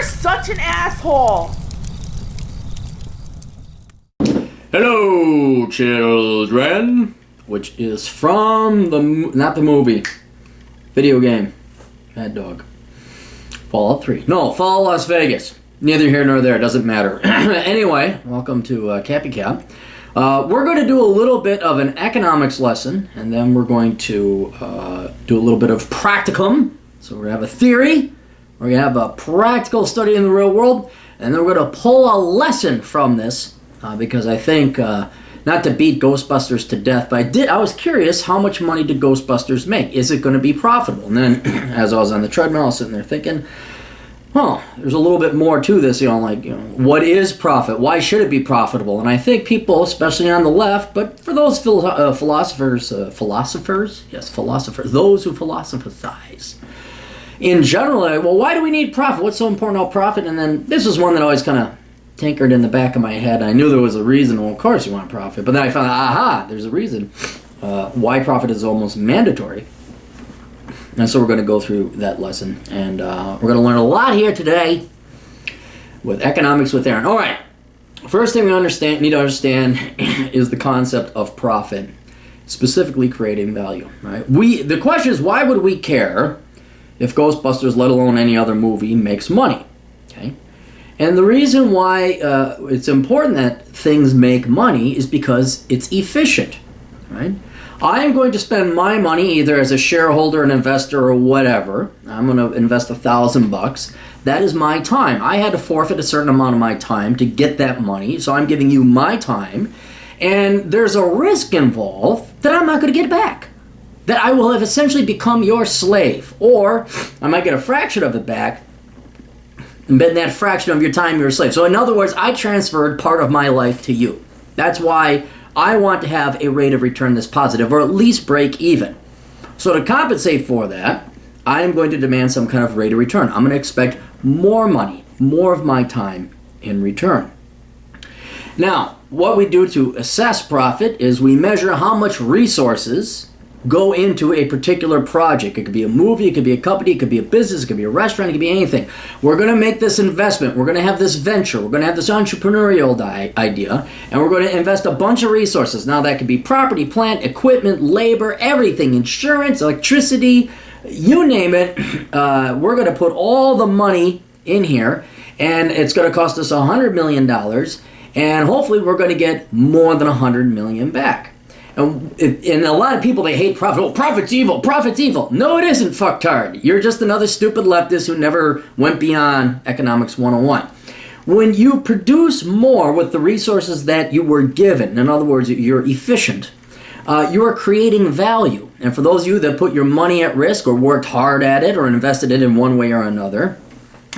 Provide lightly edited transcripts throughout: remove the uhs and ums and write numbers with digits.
such an asshole! Hello, children. Which is from not the movie, video game, Mad Dog. Fallout 3. No, Fallout Las Vegas. Neither here nor there, doesn't matter. Anyway, welcome to Cappy. We're going to do a little bit of an economics lesson, and then we're going to do a little bit of practicum. So we're going to have a theory, we're going to have a practical study in the real world, and then we're going to pull a lesson from this, because I think, not to beat Ghostbusters to death, but I was curious, how much money did Ghostbusters make? Is it going to be profitable? And then, as I was on the treadmill, I was sitting there thinking, there's a little bit more to this, what is profit? Why should it be profitable? And I think people, especially on the left, but for those philosophers, those who philosophize, in general, why do we need profit? What's so important about profit? And then this is one that always kind of tinkered in the back of my head. I knew there was a reason. Well, of course you want profit. But then I found, there's a reason why profit is almost mandatory. And so we're going to go through that lesson. And we're going to learn a lot here today with Economics with Aaron. All right. First thing we need to understand is the concept of profit, specifically creating value. Right? The question is, why would we care if Ghostbusters, let alone any other movie, makes money? Okay. And the reason why it's important that things make money is because it's efficient, right? I am going to spend my money either as a shareholder, an investor, or whatever. I'm going to invest $1,000. That is my time. I had to forfeit a certain amount of my time to get that money, so I'm giving you my time. And there's a risk involved that I'm not going to get back, that I will have essentially become your slave, or I might get a fraction of it back. And in that fraction of your time, you're a slave. So in other words, I transferred part of my life to you. That's why I want to have a rate of return that's positive, or at least break even. So to compensate for that, I am going to demand some kind of rate of return. I'm going to expect more money, more of my time in return. Now, what we do to assess profit is we measure how much resources go into a particular project. It could be a movie, it could be a company, it could be a business, it could be a restaurant, it could be anything. We're going to make this investment, we're going to have this venture, we're going to have this entrepreneurial idea, and we're going to invest a bunch of resources. Now that could be property, plant, equipment, labor, everything, insurance, electricity, you name it. We're going to put all the money in here, and it's going to cost us $100 million, and hopefully we're going to get more than $100 million back. And a lot of people, they hate profit. Oh, profit's evil. Profit's evil. No, it isn't, fucktard. You're just another stupid leftist who never went beyond Economics 101. When you produce more with the resources that you were given, in other words, you're efficient, you are creating value. And for those of you that put your money at risk or worked hard at it or invested it in one way or another,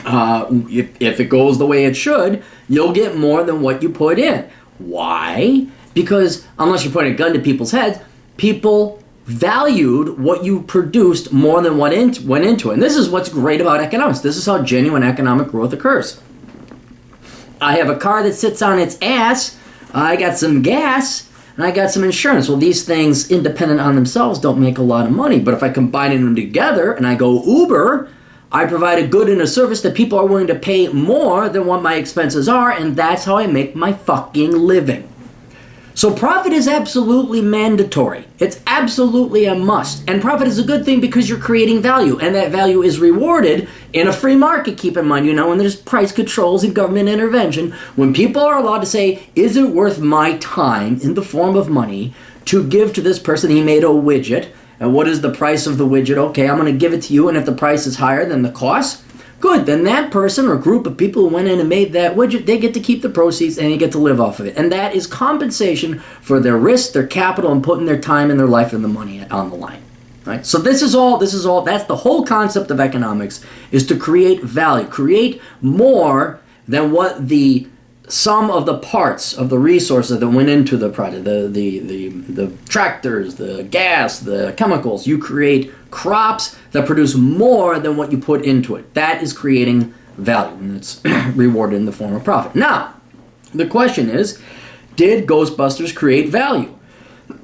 if it goes the way it should, you'll get more than what you put in. Why? Because unless you're putting a gun to people's heads, people valued what you produced more than what went into it. And this is what's great about economics. This is how genuine economic growth occurs. I have a car that sits on its ass, I got some gas, and I got some insurance. Well, these things, independent on themselves, don't make a lot of money. But if I combine them together and I go Uber, I provide a good and a service that people are willing to pay more than what my expenses are, and that's how I make my fucking living. So profit is absolutely mandatory. It's absolutely a must. And profit is a good thing because you're creating value. And that value is rewarded in a free market, keep in mind, when there's price controls and government intervention. When people are allowed to say, is it worth my time in the form of money to give to this person? He made a widget. And what is the price of the widget? Okay, I'm going to give it to you. And if the price is higher than the cost, good, then that person or group of people who went in and made that widget, they get to keep the proceeds and they get to live off of it. And that is compensation for their risk, their capital, and putting their time and their life and the money on the line. Right? So this is all, that's the whole concept of economics, is to create value, create more than what the sum of the parts of the resources that went into the product, the tractors, the gas, the chemicals. You create crops that produce more than what you put into it. That is creating value, and it's rewarded in the form of profit. Now, the question is, did Ghostbusters create value?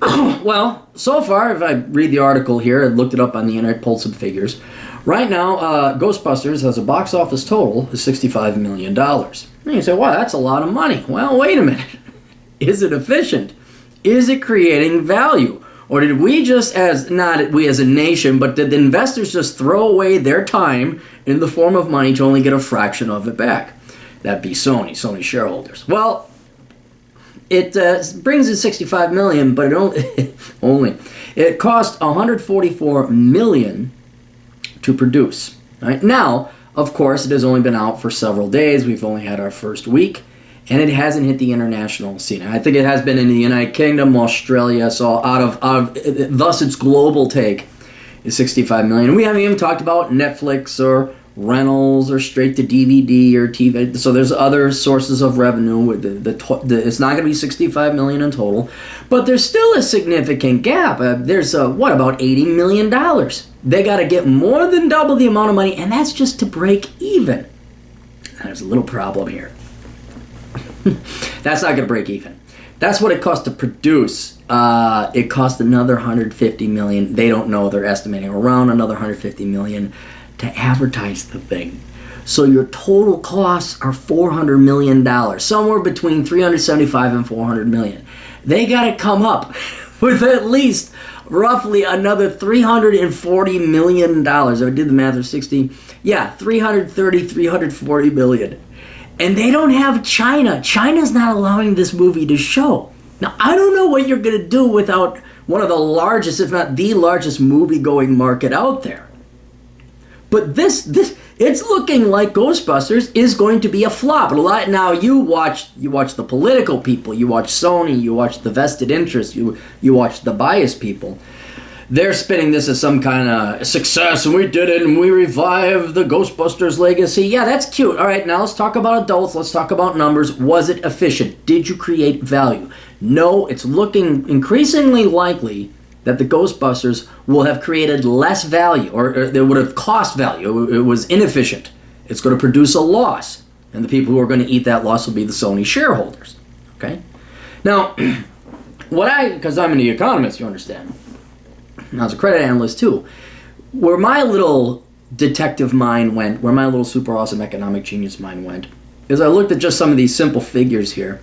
Well, so far, if I read the article here, I looked it up on the internet, pulled some figures. Right now, Ghostbusters has a box office total of $65 million. And you say, wow, that's a lot of money. Well, wait a minute. Is it efficient? Is it creating value? Or did we just, not we as a nation, but did the investors just throw away their time in the form of money to only get a fraction of it back? That'd be Sony shareholders. Well, it brings in $65 million, but it cost $144 million to produce. Right? Now, of course, it has only been out for several days. We've only had our first week, and it hasn't hit the international scene. I think it has been in the United Kingdom, Australia. So thus its global take is $65 million. And we haven't even talked about Netflix or rentals or straight to DVD or TV. So there's other sources of revenue. It's not going to be $65 million in total, but there's still a significant gap. There's about $80 million. They got to get more than double the amount of money, and that's just to break even. There's a little problem here. That's not going to break even. That's what it cost to produce. It cost another $150 million. They don't know. They're estimating around another $150 million to advertise the thing. So your total costs are $400 million, somewhere between $375 and $400 million. They got to come up with at least roughly another $340 million. If I did the math of 60, $340 million. And they don't have China. China's not allowing this movie to show. Now, I don't know what you're going to do without one of the largest, if not the largest, movie-going market out there. But this it's looking like Ghostbusters is going to be a flop. Now you watch the political people, you watch Sony, you watch the vested interests, you watch the biased people. They're spinning this as some kind of success, and we did it, and we revived the Ghostbusters legacy. Yeah, that's cute. All right, now let's talk about adults. Let's talk about numbers. Was it efficient? Did you create value? No, it's looking increasingly likely that the Ghostbusters will have created less value, or they would have cost value. It was inefficient. It's going to produce a loss, and the people who are going to eat that loss will be the Sony shareholders. Okay? Now, because I'm an economist, you understand. And I was a credit analyst too. Where my little detective mind went, where my little super awesome economic genius mind went, is I looked at just some of these simple figures here.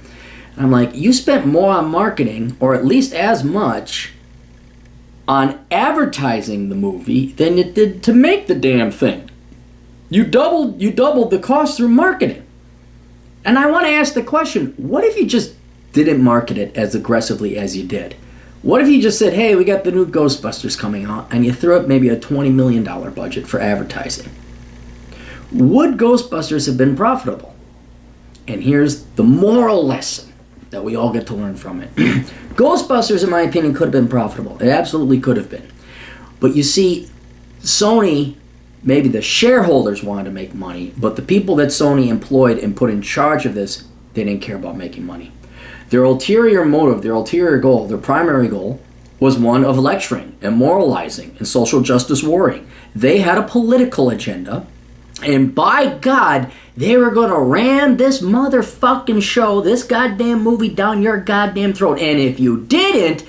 And I'm like, you spent more on marketing, or at least as much, on advertising the movie than it did to make the damn thing. You doubled the cost through marketing. And I want to ask the question, what if you just didn't market it as aggressively as you did? What if you just said, hey, we got the new Ghostbusters coming out, and you threw up maybe a $20 million budget for advertising? Would Ghostbusters have been profitable? And here's the moral lesson that we all get to learn from it. Ghostbusters, in my opinion, could have been profitable. It absolutely could have been. But you see, Sony, maybe the shareholders wanted to make money, but the people that Sony employed and put in charge of this, they didn't care about making money. Their ulterior motive, their ulterior goal, their primary goal was one of lecturing and moralizing and social justice warring. They had a political agenda, and by God, they were going to ram this motherfucking show, this goddamn movie down your goddamn throat. And if you didn't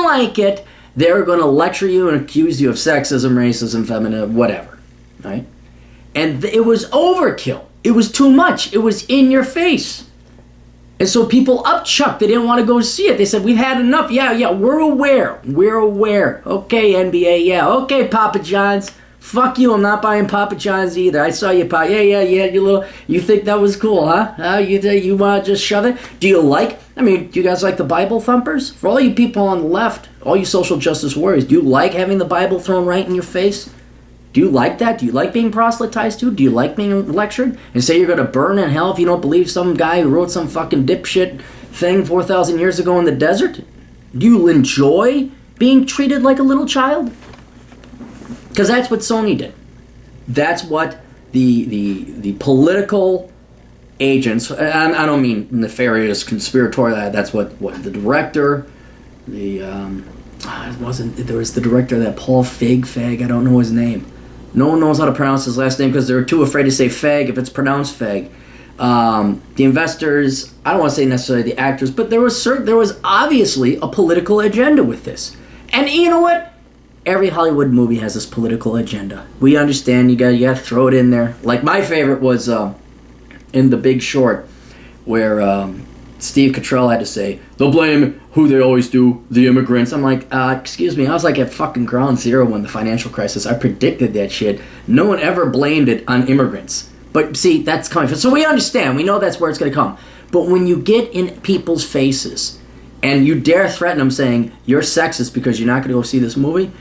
like it, they were going to lecture you and accuse you of sexism, racism, feminism, whatever. Right? And it was overkill. It was too much. It was in your face. And so people upchucked. They didn't want to go see it. They said, we've had enough. Yeah, we're aware. Okay, NBA, yeah. Okay, Papa John's. Fuck you, I'm not buying Papa John's either. I saw you, Papa. Yeah, you think that was cool, huh? You want to just shove it? Do you you guys like the Bible thumpers? For all you people on the left, all you social justice warriors, do you like having the Bible thrown right in your face? Do you like that? Do you like being proselytized to? Do you like being lectured? And say you're going to burn in hell if you don't believe some guy who wrote some fucking dipshit thing 4,000 years ago in the desert? Do you enjoy being treated like a little child? Because that's what Sony did. That's what the political agents, I don't mean nefarious, conspiratorial, that's what the director, there was the director, that Paul Fag, I don't know his name. No one knows how to pronounce his last name because they're too afraid to say Fag if it's pronounced Fag. The investors, I don't want to say necessarily the actors, but there was obviously a political agenda with this. And you know what? Every Hollywood movie has this political agenda. We understand you got to throw it in there. Like my favorite was in The Big Short, where Steve Cottrell had to say, they'll blame who they always do, the immigrants. I'm like, excuse me, I was like at fucking ground zero when the financial crisis. I predicted that shit. No one ever blamed it on immigrants. But see, that's coming from... So we understand. We know that's where it's going to come. But when you get in people's faces and you dare threaten them saying, you're sexist because you're not going to go see this movie,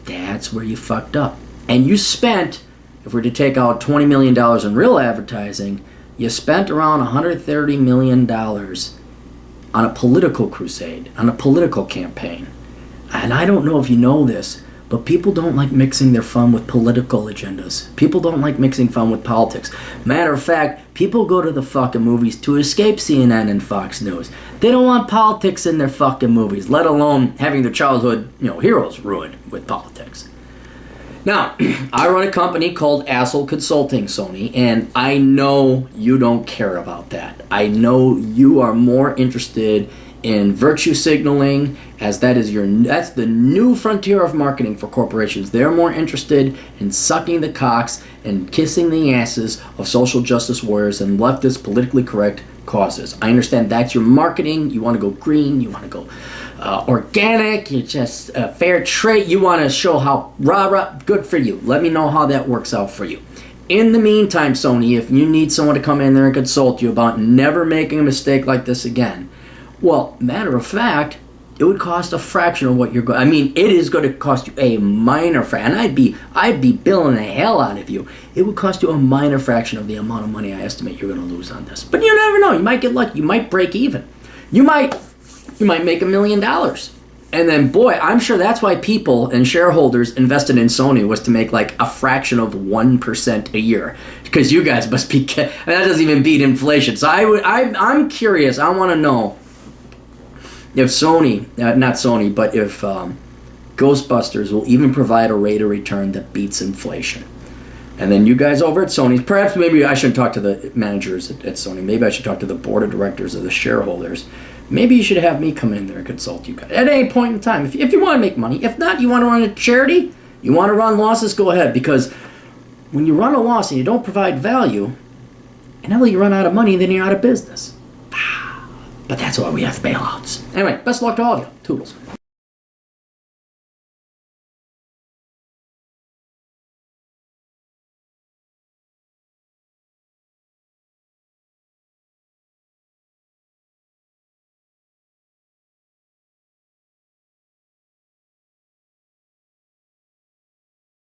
that's where you fucked up. And you spent, if we're to take out $20 million in real advertising, you spent around $130 million on a political crusade, on a political campaign. And I don't know if you know this, but people don't like mixing their fun with political agendas. People don't like mixing fun with politics. Matter of fact, people go to the fucking movies to escape CNN and Fox News. They don't want politics in their fucking movies, let alone having their childhood, heroes ruined with politics. Now, I run a company called Asshole Consulting, Sony, and I know you don't care about that. I know you are more interested in virtue signaling, as that's the new frontier of marketing for corporations. They're more interested in sucking the cocks and kissing the asses of social justice warriors and leftist politically correct causes. I understand that's your marketing. You want to go green. You want to go organic. You just fair trade. You want to show how rah-rah. Good for you. Let me know how that works out for you. In the meantime, Sony, if you need someone to come in there and consult you about never making a mistake like this again, well, matter of fact, it would cost a fraction of what you're going. I mean, it is going to cost you a minor fraction. I'd be billing the hell out of you. It would cost you a minor fraction of the amount of money I estimate you're going to lose on this. But you never know. You might get lucky. You might break even. You might make $1 million. And then, boy, I'm sure that's why people and shareholders invested in Sony was to make like a fraction of 1% a year. Because you guys must be. That doesn't even beat inflation. So I'm curious. I want to know. If Sony, not Sony, but if Ghostbusters will even provide a rate of return that beats inflation. And then you guys over at Sony, perhaps maybe I shouldn't talk to the managers at Sony. Maybe I should talk to the board of directors or the shareholders. Maybe you should have me come in there and consult you guys at any point in time. If you want to make money. If not, you want to run a charity, you want to run losses, go ahead. Because when you run a loss and you don't provide value, inevitably you run out of money and then you're out of business. But that's why we have bailouts. Anyway, best of luck to all of you. Toodles.